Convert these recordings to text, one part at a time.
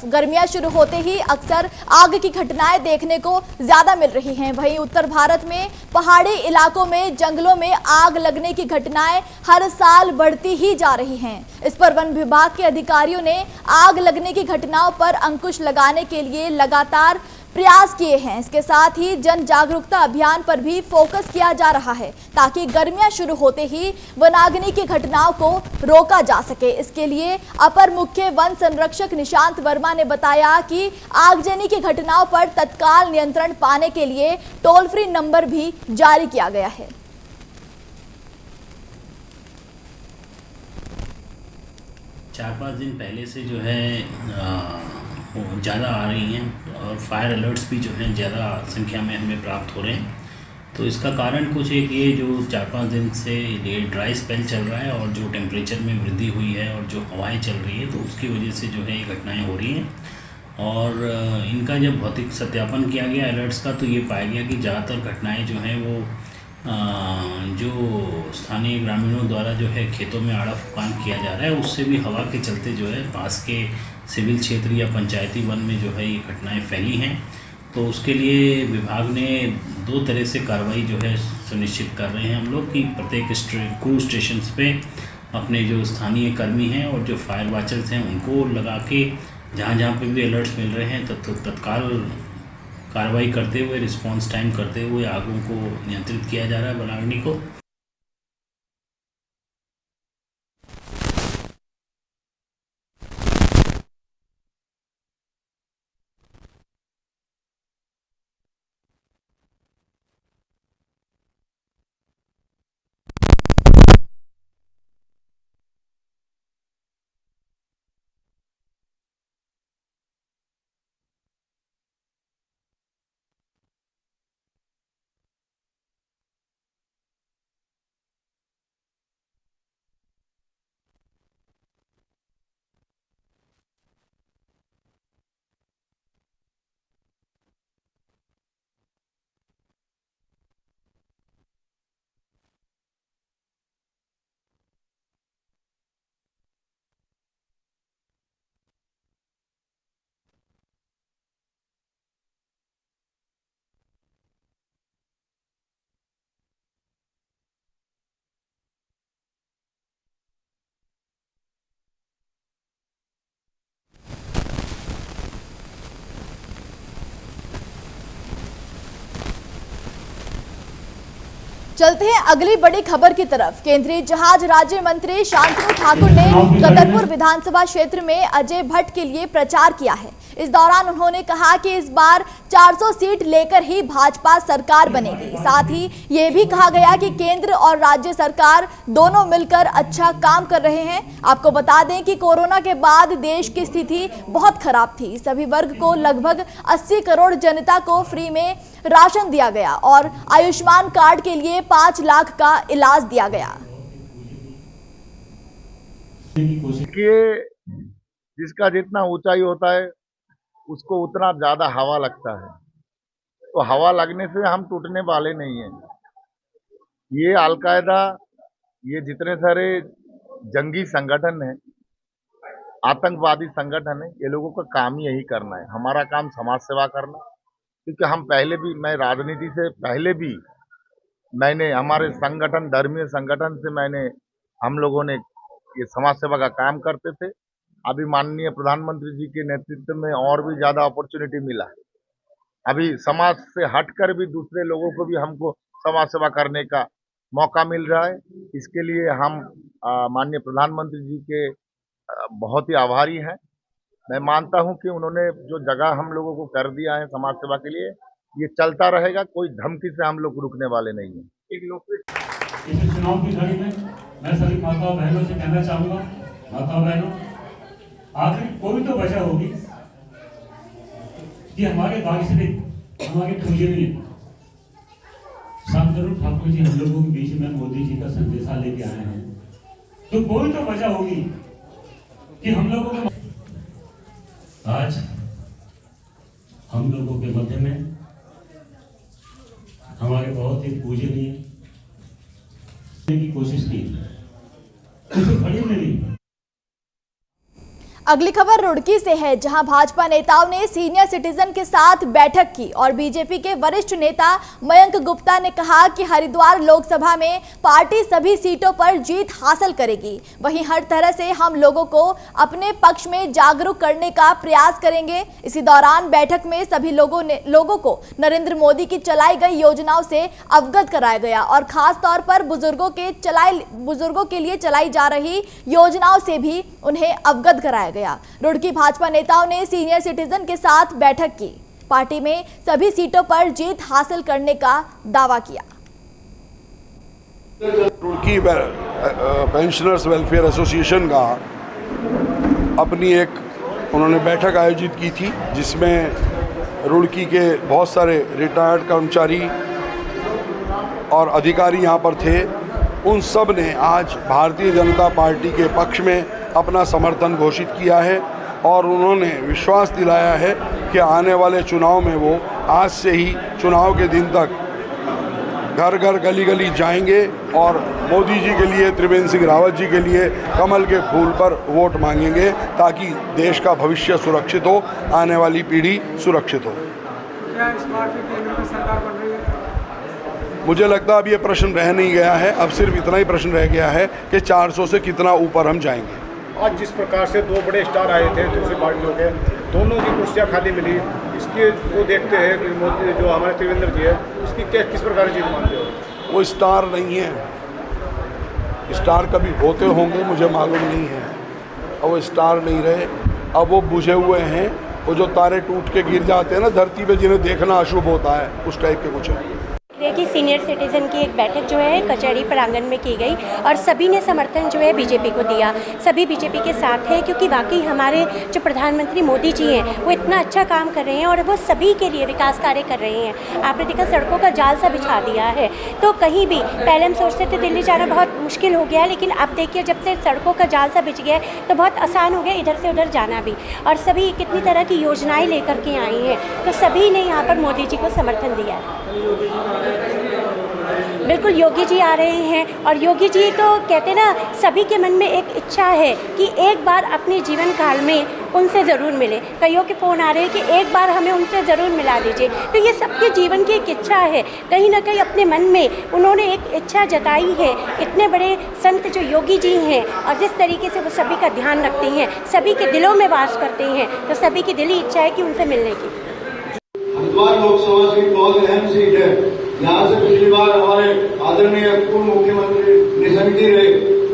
तरफ गर्मियां शुरू होते ही अक्सर आग की घटनाएं देखने को ज्यादा मिल रही हैं। वहीं उत्तर भारत में पहाड़ी इलाकों में जंगलों में आग लगने की घटनाएं हर साल बढ़ती ही जा रही हैं। इस पर वन विभाग के अधिकारियों ने आग लगने की घटनाओं पर अंकुश लगाने के लिए लगातार प्रयास किए हैं। इसके साथ ही जन जागरूकता अभियान पर भी फोकस किया जा रहा है ताकि गर्मियां शुरू होते ही वनाग्नि की घटनाओं को रोका जा सके। इसके लिए अपर मुख्य वन संरक्षक निशांत वर्मा ने बताया कि आगजनी की घटनाओं पर तत्काल नियंत्रण पाने के लिए टोल फ्री नंबर भी जारी किया गया है। 4-5 दिन पहले से जो है ज़्यादा आ रही हैं और फायर अलर्ट्स भी जो हैं ज़्यादा संख्या में हमें प्राप्त हो रहे हैं। तो इसका कारण कुछ एक ये जो 4-5 दिन से ये ड्राई स्पेल चल रहा है और जो टेम्परेचर में वृद्धि हुई है और जो हवाएं चल रही है, तो उसकी वजह से जो है ये घटनाएं हो रही हैं। और इनका जब भौतिक सत्यापन किया गया अलर्ट्स का, तो ये पाया गया कि ज़्यादातर घटनाएँ जो हैं वो जो स्थानीय ग्रामीणों द्वारा जो है खेतों में आड़ा फुकान किया जा रहा है, उससे भी हवा के चलते जो है पास के सिविल क्षेत्र या पंचायती वन में जो है ये घटनाएं फैली हैं। तो उसके लिए विभाग ने 2 तरह से कार्रवाई जो है सुनिश्चित कर रहे हैं हम लोग कि प्रत्येक क्रू स्टेशन पे अपने जो स्थानीय कर्मी हैं और जो फायर वॉचर्स हैं उनको लगा के जहाँ जहाँ पे भी अलर्ट्स मिल रहे हैं तत्काल कार्रवाई करते हुए, रिस्पांस टाइम करते हुए आगों को नियंत्रित किया जा रहा है, वनाग्नि को। चलते हैं अगली बड़ी खबर की तरफ। केंद्रीय जहाज राज्य मंत्री शांतनु ठाकुर ने कदरपुर विधानसभा क्षेत्र में अजय भट्ट के लिए प्रचार किया है। इस दौरान उन्होंने कहा कि इस बार 400 सीट लेकर ही भाजपा सरकार बनेगी। साथ ही ये भी कहा गया कि केंद्र और राज्य सरकार दोनों मिलकर अच्छा काम कर रहे हैं। आपको बता दें कि कोरोना के बाद देश की स्थिति बहुत खराब थी। सभी वर्ग को लगभग 80 करोड़ जनता को फ्री में राशन दिया गया और आयुष्मान कार्ड के लिए 5 लाख का इलाज दिया गया। जिसका जितना ऊंचाई होता है उसको उतना ज्यादा हवा लगता है, तो हवा लगने से हम टूटने वाले नहीं हैं। ये अलकायदा, ये जितने सारे जंगी संगठन हैं, आतंकवादी संगठन है, ये लोगों का काम ही यही करना है। हमारा काम समाज सेवा करना, क्योंकि हम पहले भी, मैं राजनीति से पहले भी मैंने हमारे संगठन, धर्मीय संगठन से हम लोगों ने ये समाज सेवा का काम करते थे। अभी माननीय प्रधानमंत्री जी के नेतृत्व में और भी ज्यादा अपॉर्चुनिटी मिला है। अभी समाज से हटकर भी दूसरे लोगों को भी हमको समाज सेवा करने का मौका मिल रहा है। इसके लिए हम माननीय प्रधानमंत्री जी के बहुत ही आभारी हैं। मैं मानता हूं कि उन्होंने जो जगह हम लोगों को कर दिया है समाज सेवा के लिए, ये चलता रहेगा। कोई धमकी से हम लोग रुकने वाले नहीं हैं। इस चुनाव की घड़ी में मैं सभी माताओं बहनों से कहना चाहूंगा, माताओं बहनों, आखिर कोई तो वजह होगी कि हमारे भाग्य से हमारी पूंजी नहीं है। शांतनु ठाकुर जी हम लोगों के बीच में मोदी जी का संदेशा लेके आए हैं, तो कोई तो वजह होगी कि हम लोगों को आज हम लोगों के मध्य में हमारे बहुत ही पूजनीय की कोशिश की, खड़ी नहीं। अगली खबर रुड़की से है, जहां भाजपा नेताओं ने सीनियर सिटीजन के साथ बैठक की और बीजेपी के वरिष्ठ नेता मयंक गुप्ता ने कहा कि हरिद्वार लोकसभा में पार्टी सभी सीटों पर जीत हासिल करेगी। वहीं हर तरह से हम लोगों को अपने पक्ष में जागरूक करने का प्रयास करेंगे। इसी दौरान बैठक में सभी लोगों को नरेंद्र मोदी की चलाई गई योजनाओं से अवगत कराया गया और खास तौर पर बुजुर्गों के लिए चलाई जा रही योजनाओं से भी उन्हें अवगत कराया गया। रुड़की भाजपा नेताओं ने सीनियर सिटीजन के साथ बैठक की, पार्टी में सभी सीटों पर जीत हासिल करने का दावा किया। रुड़की पेंशनर्स वेलफेयर एसोसिएशन का अपनी एक उन्होंने बैठक आयोजित की थी, जिसमें रुड़की के बहुत सारे रिटायर्ड कर्मचारी और अधिकारी यहाँ पर थे। उन सब ने आज भारतीय जनता पार्टी के पक्ष में अपना समर्थन घोषित किया है और उन्होंने विश्वास दिलाया है कि आने वाले चुनाव में वो आज से ही चुनाव के दिन तक घर घर गली गली जाएंगे और मोदी जी के लिए, त्रिवेंद्र सिंह रावत जी के लिए कमल के फूल पर वोट मांगेंगे, ताकि देश का भविष्य सुरक्षित हो, आने वाली पीढ़ी सुरक्षित हो। क्या इस बार भी केंद्र में सरकार बन रही है? मुझे लगता है अब ये प्रश्न रह नहीं गया है, अब सिर्फ इतना ही प्रश्न रह गया है कि 400 से कितना ऊपर हम जाएंगे। आज जिस प्रकार से दो बड़े स्टार आए थे दूसरी पार्टियों के, दोनों की कुर्सियां खाली मिली, इसके वो देखते हैं कि मोदी जो हमारे त्रिवेंद्र जी है, इसकी किस प्रकार जीत मानते हो? वो स्टार नहीं है, स्टार कभी होते होंगे मुझे मालूम नहीं है, अब वो स्टार नहीं रहे, अब वो बुझे हुए हैं। वो जो तारे टूट के गिर जाते हैं ना धरती पे, जिन्हें देखना अशुभ होता है, उस टाइप के कुछ है। कि सीनियर सिटीज़न की एक बैठक जो है कचहरी प्रांगण में की गई और सभी ने समर्थन जो है बीजेपी को दिया। सभी बीजेपी के साथ है, क्योंकि वाकई हमारे जो प्रधानमंत्री मोदी जी हैं वो इतना अच्छा काम कर रहे हैं और वो सभी के लिए विकास कार्य कर रहे हैं। आपने देखा सड़कों का जाल सा बिछा दिया है, तो कहीं भी पहले हम सोचते थे दिल्ली जाना बहुत मुश्किल हो गया है, लेकिन अब देखिए जब से सड़कों का जाल सा बिछ गया है तो बहुत आसान हो गया इधर से उधर जाना भी। और सभी कितनी तरह की योजनाएँ लेकर के आई हैं, तो सभी ने यहाँ पर मोदी जी को समर्थन दिया है। बिल्कुल योगी जी आ रहे हैं और योगी जी तो कहते हैं ना, सभी के मन में एक इच्छा है कि एक बार अपने जीवन काल में उनसे ज़रूर मिले। कईयों के फ़ोन आ रहे हैं कि एक बार हमें उनसे ज़रूर मिला दीजिए। तो ये सबके जीवन की एक इच्छा है, कहीं ना कहीं अपने मन में उन्होंने एक इच्छा जताई है। इतने बड़े संत जो योगी जी हैं और जिस तरीके से वो सभी का ध्यान रखते हैं, सभी के दिलों में वास करते हैं, तो सभी की दिली इच्छा है कि उनसे मिलने की। हरिद्वार लोकसभा सीट बहुत अहम सीट है। यहाँ से पिछली बार हमारे आदरणीय पूर्व मुख्यमंत्री निशंक जी रहे,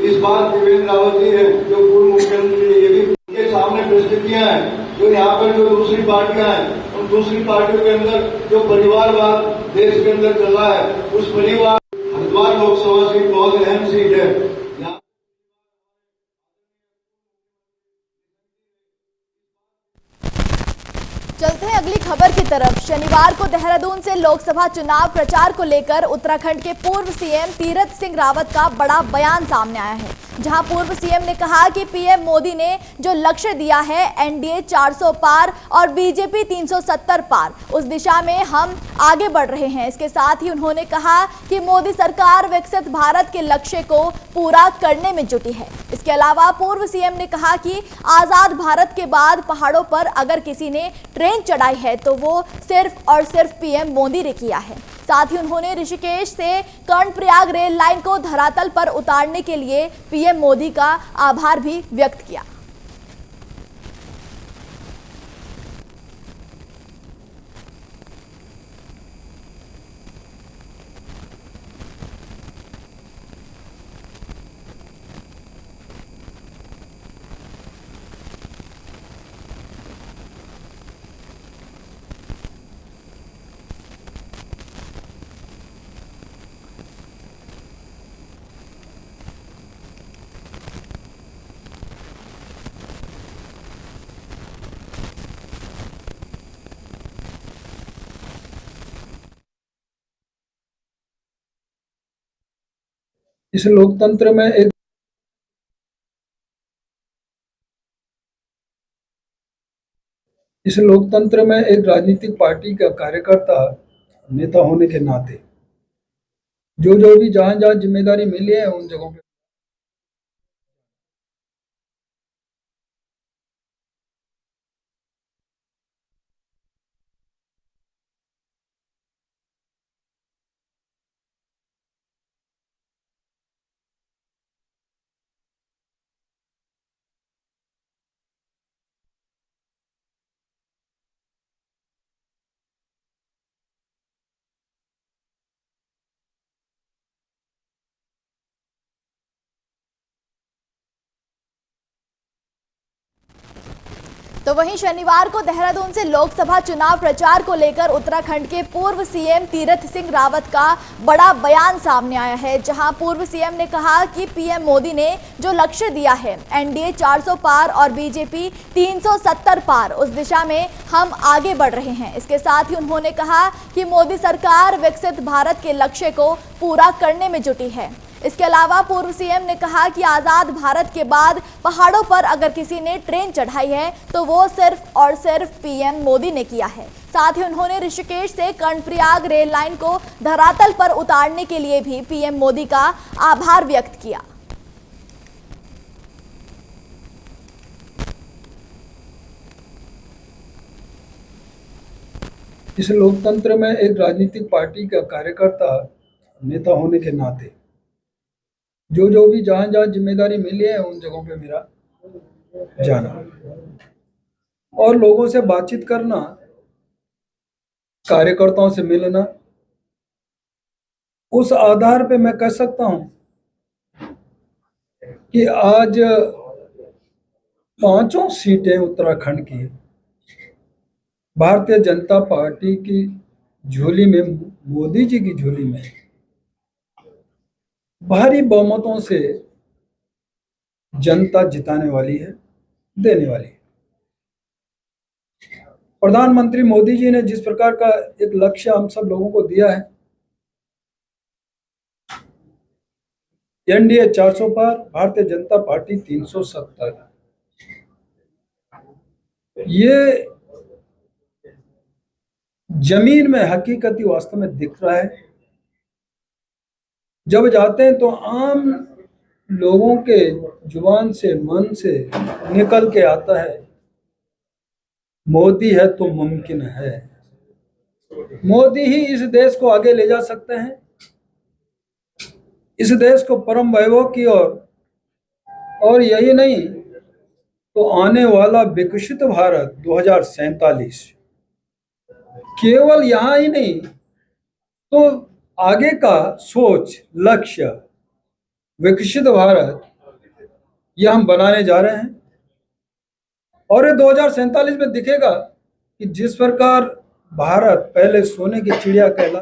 इस बार त्रिवेंद्र रावत जी है जो पूर्व मुख्यमंत्री, ये भी उनके सामने परिस्थितियां हैं। जो यहाँ पर जो दूसरी पार्टियां हैं, उन दूसरी पार्टियों के अंदर जो परिवारवाद देश के अंदर चल रहा है, उस परिवार हरिद्वार लोकसभा सीट बहुत अहम सीट है। चलते हैं अगली खबर की तरफ। शनिवार को देहरादून से लोकसभा चुनाव प्रचार को लेकर उत्तराखंड के पूर्व सीएम तीरथ सिंह रावत का बड़ा बयान सामने आया है, जहां पूर्व सीएम ने कहा कि पीएम मोदी ने जो लक्ष्य दिया है, एनडीए 400 पार और बीजेपी 370 पार, उस दिशा में हम आगे बढ़ रहे हैं। इसके साथ ही उन्होंने कहा कि मोदी सरकार विकसित भारत के लक्ष्य को पूरा करने में जुटी है। इसके अलावा पूर्व सीएम ने कहा कि आजाद भारत के बाद पहाड़ों पर अगर किसी ने ट्रेन चढ़ाई है तो वो सिर्फ और सिर्फ पीएम मोदी ने किया है। साथ ही उन्होंने ऋषिकेश से कर्णप्रयाग रेल लाइन को धरातल पर उतारने के लिए पीएम मोदी का आभार भी व्यक्त किया। इस लोकतंत्र में एक राजनीतिक पार्टी का कार्यकर्ता नेता होने के नाते जो भी जहां जिम्मेदारी मिली है उन जगहों पे तो वहीं शनिवार को देहरादून से लोकसभा चुनाव प्रचार को लेकर उत्तराखंड के पूर्व सीएम तीरथ सिंह रावत का बड़ा बयान सामने आया है, जहां पूर्व सीएम ने कहा कि पीएम मोदी ने जो लक्ष्य दिया है एनडीए 400 पार और बीजेपी 370 पार, उस दिशा में हम आगे बढ़ रहे हैं। इसके साथ ही उन्होंने कहा कि मोदी सरकार विकसित भारत के लक्ष्य को पूरा करने में जुटी है। इसके अलावा पूर्व सीएम ने कहा कि आजाद भारत के बाद पहाड़ों पर अगर किसी ने ट्रेन चढ़ाई है तो वो सिर्फ और सिर्फ पीएम मोदी ने किया है। साथ ही उन्होंने ऋषिकेश से कर्णप्रयाग रेल लाइन को धरातल पर उतारने के लिए भी पीएम मोदी का आभार व्यक्त किया। इस लोकतंत्र में एक राजनीतिक पार्टी का कार्यकर्ता, नेता होने के नाते जो भी जहां जिम्मेदारी मिली है उन जगहों पे मेरा जाना और लोगों से बातचीत करना, कार्यकर्ताओं से मिलना, उस आधार पे मैं कह सकता हूं कि आज 5 सीटें उत्तराखंड की भारतीय जनता पार्टी की झोली में, मोदी जी की झोली में भारी बहुमतों से जनता जिताने वाली है, देने वाली है। प्रधानमंत्री मोदी जी ने जिस प्रकार का एक लक्ष्य हम सब लोगों को दिया है, एनडीए 400 पार, भारतीय जनता पार्टी 370, ये जमीन में हकीकती वास्तव में दिख रहा है। जब जाते हैं तो आम लोगों के जुबान से, मन से निकल के आता है, मोदी है तो मुमकिन है। मोदी ही इस देश को आगे ले जा सकते हैं, इस देश को परम वैभव की ओर, और यही नहीं तो आने वाला विकसित भारत 2047 केवल यहाँ ही नहीं तो आगे का सोच, लक्ष्य, विकसित भारत, यह हम बनाने जा रहे हैं। और ये 2047 में दिखेगा कि जिस प्रकार भारत पहले सोने की चिड़िया कहला।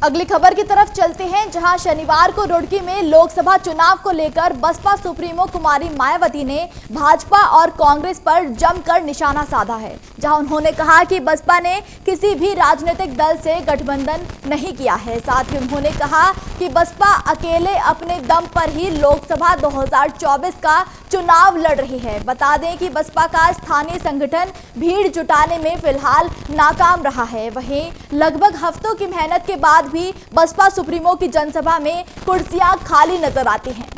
अगली खबर की तरफ चलते हैं, जहां शनिवार को रुड़की में लोकसभा चुनाव को लेकर बसपा सुप्रीमो कुमारी मायावती ने भाजपा और कांग्रेस पर जमकर निशाना साधा है, जहां उन्होंने कहा कि बसपा ने किसी भी राजनीतिक दल से गठबंधन नहीं किया है। साथ ही उन्होंने कहा कि बसपा अकेले अपने दम पर ही लोकसभा 2024 का चुनाव लड़ रही है। बता दें कि बसपा का स्थानीय संगठन भीड़ जुटाने में फिलहाल नाकाम रहा है। वहीं लगभग हफ्तों की मेहनत के बाद भी बसपा सुप्रीमो की जनसभा में कुर्सियां खाली नजर आती हैं।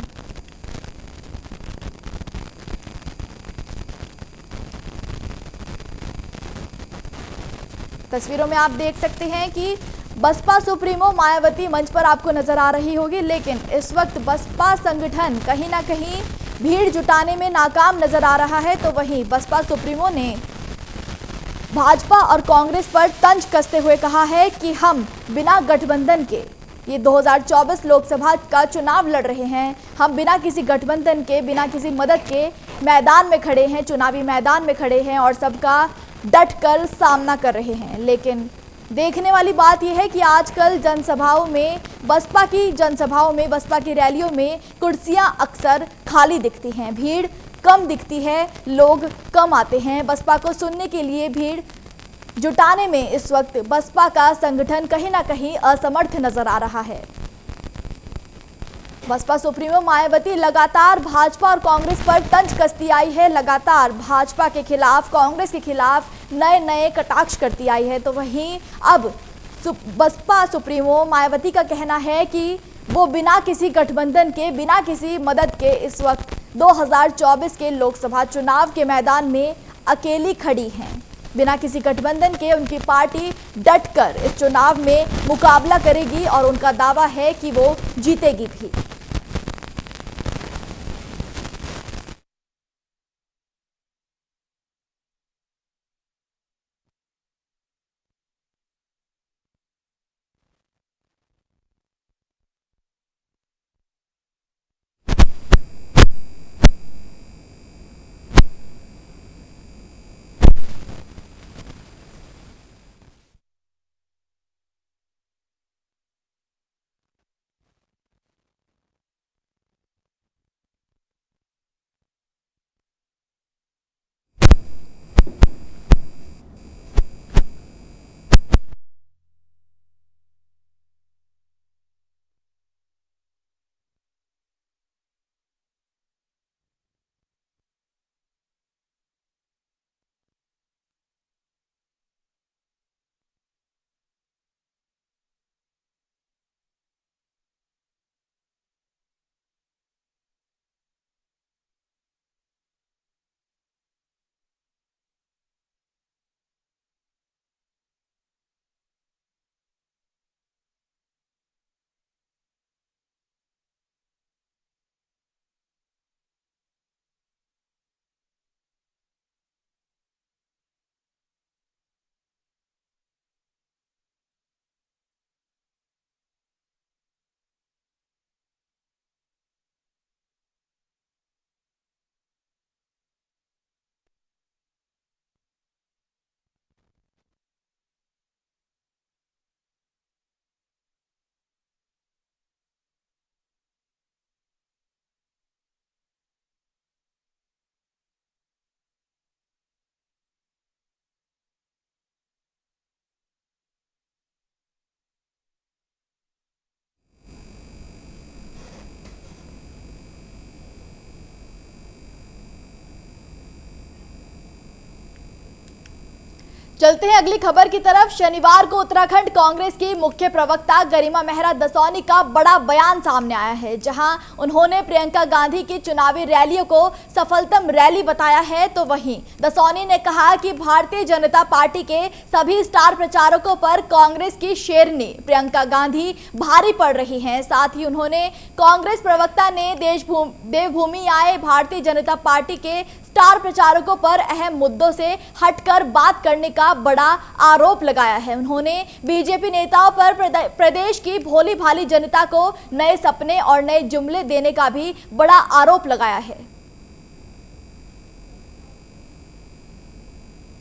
तस्वीरों में आप देख सकते हैं कि बसपा सुप्रीमो मायावती मंच पर आपको नजर आ रही होगी, लेकिन इस वक्त बसपा संगठन कहीं ना कहीं भीड़ जुटाने में नाकाम नजर आ रहा है। तो वहीं बसपा सुप्रीमो ने भाजपा और कांग्रेस पर तंज कसते हुए कहा है कि हम बिना गठबंधन के ये 2024 लोकसभा का चुनाव लड़ रहे हैं, हम बिना किसी गठबंधन के, बिना किसी मदद के मैदान में खड़े हैं, चुनावी मैदान में खड़े हैं और सबका डट कर सामना कर रहे हैं। लेकिन देखने वाली बात यह है कि आजकल जनसभाओं में, बसपा की रैलियों में कुर्सियां अक्सर खाली दिखती हैं, भीड़ कम दिखती है, लोग कम आते हैं। बसपा को सुनने के लिए भीड़ जुटाने में इस वक्त बसपा का संगठन कहीं ना कहीं असमर्थ नजर आ रहा है। बसपा सुप्रीमो मायावती लगातार भाजपा और कांग्रेस पर तंज कसती आई है, लगातार भाजपा के खिलाफ, कांग्रेस के खिलाफ नए कटाक्ष करती आई है। तो वहीं अब बसपा सुप्रीमो मायावती का कहना है कि वो बिना किसी गठबंधन के, बिना किसी मदद के इस वक्त 2024 के लोकसभा चुनाव के मैदान में अकेली खड़ी हैं। बिना किसी गठबंधन के उनकी पार्टी डटकर इस चुनाव में मुकाबला करेगी और उनका दावा है कि वो जीतेगी भी। चलते हैं अगली खबर की तरफ। शनिवार को उत्तराखंड कांग्रेस की मुख्य प्रवक्ता गरिमा मेहरा दसौनी का बड़ा बयान सामने आया है, जहां उन्होंने प्रियंका गांधी की चुनावी रैलियों को सफलतम रैली बताया है। तो वहीं दसौनी ने कहा कि भारतीय जनता पार्टी के सभी स्टार प्रचारकों पर कांग्रेस की शेरनी प्रियंका गांधी भारी पड़ रही हैं। साथ ही उन्होंने कांग्रेस प्रवक्ता ने देवभूमि आए भारतीय जनता पार्टी के स्टार प्रचारकों पर अहम मुद्दों से हटकर बात करने का बड़ा आरोप लगाया है। उन्होंने बीजेपी नेताओं पर प्रदेश की भोली भाली जनता को नए सपने और नए जुमले देने का भी बड़ा आरोप लगाया है।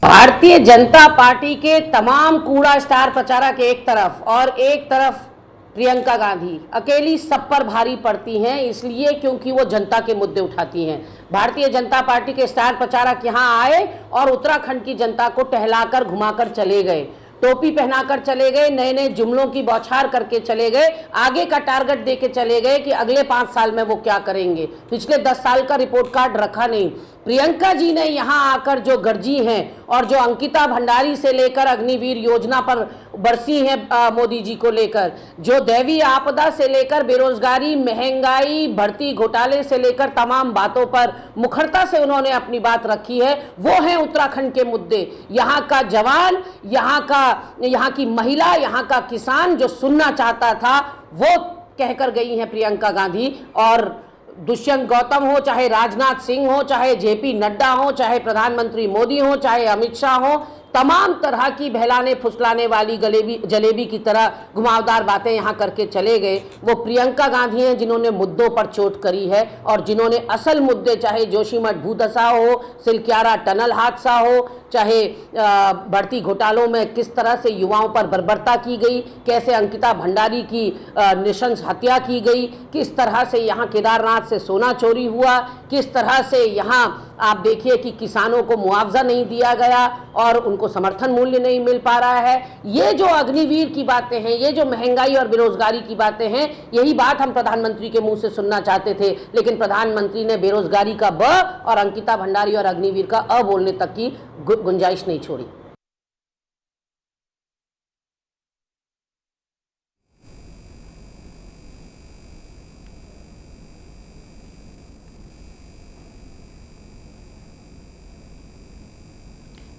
भारतीय जनता पार्टी के तमाम कूड़ा स्टार प्रचारक एक तरफ और एक तरफ प्रियंका गांधी अकेली सब पर भारी पड़ती हैं, इसलिए क्योंकि वो जनता के मुद्दे उठाती हैं। भारतीय जनता पार्टी के स्टार प्रचारक यहाँ आए और उत्तराखंड की जनता को टहलाकर घुमाकर चले गए, टोपी पहनाकर चले गए, नए नए जुमलों की बौछार करके चले गए, आगे का टारगेट देके चले गए कि अगले 5 साल में वो क्या करेंगे। पिछले 10 साल का रिपोर्ट कार्ड रखा नहीं। प्रियंका जी ने यहाँ आकर जो गर्जी हैं और जो अंकिता भंडारी से लेकर अग्निवीर योजना पर बरसी हैं मोदी जी को लेकर, जो दैवीय आपदा से लेकर बेरोजगारी, महंगाई, भर्ती घोटाले से लेकर तमाम बातों पर मुखरता से उन्होंने अपनी बात रखी है, वो हैं उत्तराखंड के मुद्दे। यहाँ का जवान, यहाँ की महिला, यहाँ का किसान जो सुनना चाहता था वो कहकर गई हैं प्रियंका गांधी। और दुष्यंत गौतम हो, चाहे राजनाथ सिंह हो, चाहे जेपी नड्डा हो, चाहे प्रधानमंत्री मोदी हो, चाहे अमित शाह हो, तमाम तरह की बहलाने फुसलाने वाली जलेबी की तरह घुमावदार बातें यहाँ करके चले गए। वो प्रियंका गांधी हैं जिन्होंने मुद्दों पर चोट करी है और जिन्होंने असल मुद्दे, चाहे जोशीमठ भूदशा हो, सिलक्यारा टनल हादसा हो, चाहे बढ़ती घोटालों में किस तरह से युवाओं पर बर्बरता की गई, कैसे अंकिता भंडारी की नृशंस हत्या की गई, किस तरह से यहाँ केदारनाथ से सोना चोरी हुआ, किस तरह से यहाँ आप देखिए कि किसानों को मुआवजा नहीं दिया गया और उनको समर्थन मूल्य नहीं मिल पा रहा है। ये जो अग्निवीर की बातें हैं, ये जो महंगाई और बेरोजगारी की बातें हैं, यही बात हम प्रधानमंत्री के मुंह से सुनना चाहते थे, लेकिन प्रधानमंत्री ने बेरोजगारी का ब और अंकिता भंडारी और अग्निवीर का अ बोलने तक की गुंजाइश नहीं छोड़ी।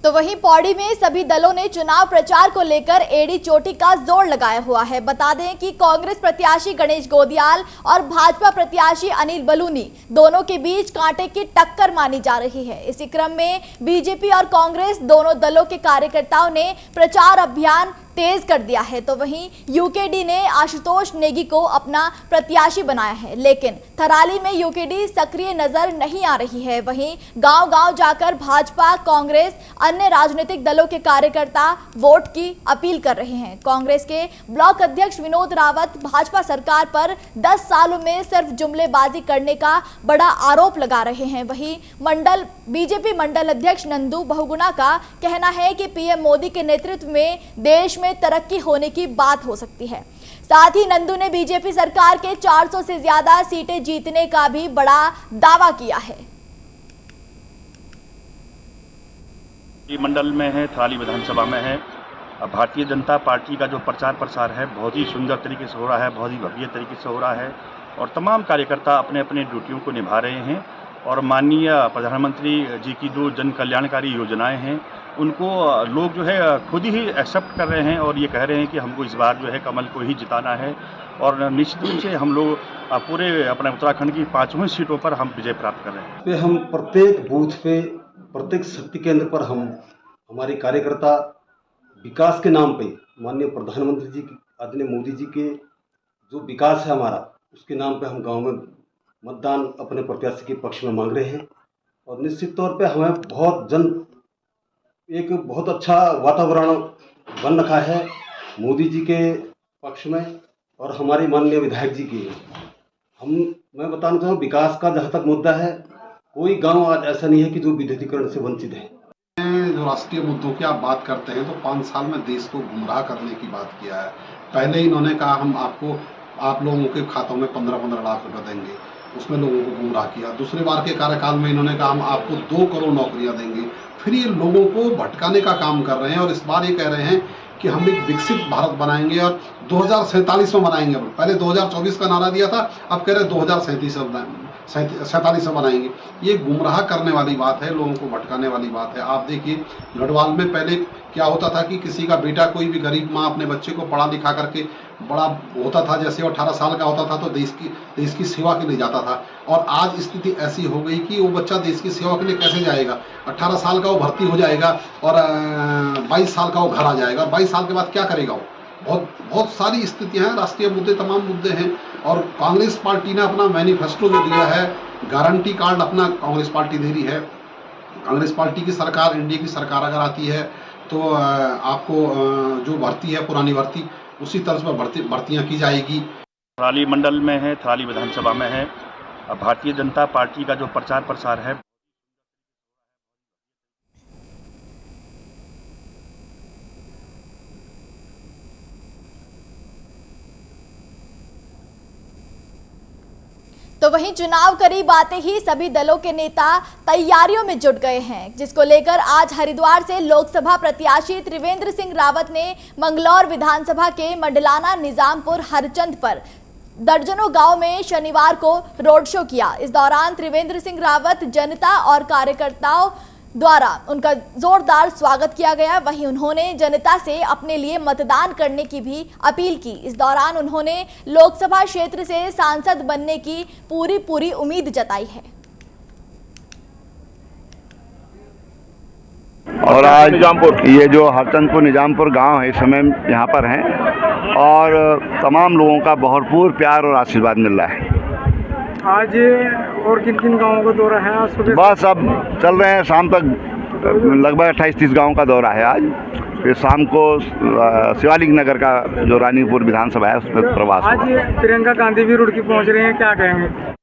तो वहीं पौड़ी में सभी दलों ने चुनाव प्रचार को लेकर एड़ी चोटी का जोर लगाया हुआ है। बता दें कि कांग्रेस प्रत्याशी गणेश गोदियाल और भाजपा प्रत्याशी अनिल बलूनी दोनों के बीच कांटे की टक्कर मानी जा रही है। इसी क्रम में बीजेपी और कांग्रेस दोनों दलों के कार्यकर्ताओं ने प्रचार अभियान तेज कर दिया है। तो वहीं यूकेडी ने आशुतोष नेगी को अपना प्रत्याशी बनाया है, लेकिन थराली में यूकेडी सक्रिय नजर नहीं आ रही है। वहीं गांव-गांव जाकर भाजपा, कांग्रेस, अन्य राजनीतिक दलों के कार्यकर्ता वोट की अपील कर रहे हैं। कांग्रेस के ब्लॉक अध्यक्ष विनोद रावत भाजपा सरकार पर 10 सालों में सिर्फ जुमलेबाजी करने का बड़ा आरोप लगा रहे हैं। वहीं बीजेपी मंडल अध्यक्ष नंदू बहुगुणा का कहना है कि पीएम मोदी के नेतृत्व में देश में तरक्की होने की बात हो सकती है। साथ ही नंदू ने बीजेपी सरकार के 400 से ज्यादा सीटें जीतने का भी बड़ा दावा किया है। मंडल में है, थराली विधानसभा में है। भारतीय जनता पार्टी का जो प्रचार प्रसार है बहुत ही सुंदर तरीके से हो रहा है, बहुत ही भव्य तरीके से हो रहा है और तमाम कार्यकर्ता अपने अपने ड्यूटियों को निभा रहे हैं। और माननीय प्रधानमंत्री जी की जो जन कल्याणकारी योजनाएं हैं उनको लोग जो है खुद ही एक्सेप्ट कर रहे हैं और ये कह रहे हैं कि हमको इस बार जो है कमल को ही जिताना है। और निश्चित रूप से हम लोग पूरे अपने उत्तराखंड की 5वीं सीटों पर हम विजय प्राप्त कर रहे हैं। हम प्रत्येक बूथ पे, प्रत्येक शक्ति केंद्र पर हमारे कार्यकर्ता विकास के नाम पे माननीय प्रधानमंत्री जी आदरणीय मोदी जी के जो विकास है हमारा, उसके नाम पे हम गांव में मतदान अपने प्रत्याशी के पक्ष में मांग रहे हैं। और निश्चित तौर पे हमें एक बहुत अच्छा वातावरण बन रखा है मोदी जी के पक्ष में और हमारे माननीय विधायक जी के। मैं बताना चाहूँ विकास का जहाँ तक मुद्दा है, कोई गांव आज ऐसा नहीं है कि जो विद्युतीकरण से वंचित है। जो राष्ट्रीय मुद्दों की आप बात करते हैं तो 5 साल में देश को गुमराह करने की बात किया है। पहले इन्होंने कहा हम आप लोगों के खातों में 15-15 लाख रुपए देंगे, उसमें लोगों को गुमराह किया। दूसरे बार के कार्यकाल में इन्होंने कहा हम आपको 2 करोड़ नौकरियां देंगे, फिर ये लोगों को भटकाने का काम कर रहे हैं और इस बार ये कह रहे हैं कि हम एक विकसित भारत बनाएंगे और 2047 में बनाएंगे। पहले 2024 का नारा दिया था, अब कह रहे 2047 में बनाएंगे। ये गुमराह करने वाली बात है, लोगों को भटकाने वाली बात है। आप देखिए गढ़वाल में पहले क्या होता था कि किसी का बेटा, कोई भी गरीब माँ अपने बच्चे को पढ़ा लिखा करके बड़ा होता था, जैसे 18 साल का होता था तो देश की सेवा के लिए जाता था। और आज स्थिति ऐसी हो गई कि वो बच्चा देश की सेवा के लिए कैसे जाएगा? 18 साल का वो भर्ती हो जाएगा और 22 साल का वो घर आ जाएगा। 22 साल के बाद क्या करेगा वो? बहुत सारी स्थितियां हैं, राष्ट्रीय मुद्दे, तमाम मुद्दे हैं। और कांग्रेस पार्टी ने अपना मैनिफेस्टो जो दिया है, गारंटी कार्ड अपना कांग्रेस पार्टी दे रही है। कांग्रेस पार्टी की सरकार, एनडीए की सरकार अगर आती है तो आपको जो भर्ती है, पुरानी भर्ती, उसी तरह पर भर्तियां की जाएगी। थराली मंडल में है, थराली विधानसभा में है। भारतीय जनता पार्टी का जो प्रचार प्रसार है, तो वहीं चुनाव करीब आते ही सभी दलों के नेता तैयारियों में जुट गए हैं, जिसको लेकर आज हरिद्वार से लोकसभा प्रत्याशी त्रिवेंद्र सिंह रावत ने मंगलौर विधानसभा के मंडलाना, निजामपुर, हरचंद पर दर्जनों गांव में शनिवार को रोड शो किया। इस दौरान त्रिवेंद्र सिंह रावत जनता और कार्यकर्ताओं द्वारा उनका जोरदार स्वागत किया गया। वहीं उन्होंने जनता से अपने लिए मतदान करने की भी अपील की। इस दौरान उन्होंने लोकसभा क्षेत्र से सांसद बनने की पूरी उम्मीद जताई है। और आज ये जो हरचंदपुर निजामपुर गांव है, इस समय यहाँ पर हैं और तमाम लोगों का भरपूर प्यार और आशीर्वाद मिल रहा है। आज और किन किन गाँवों का दौरा है? आज सुबह बस अब चल रहे हैं, शाम तक लगभग 28-30 गाँव का दौरा है आज। फिर शाम को शिवालिक नगर का जो रानीपुर विधानसभा है उसमें प्रवास। आज प्रियंका गांधी भी रुड़की पहुंच रही हैं, क्या कहेंगे?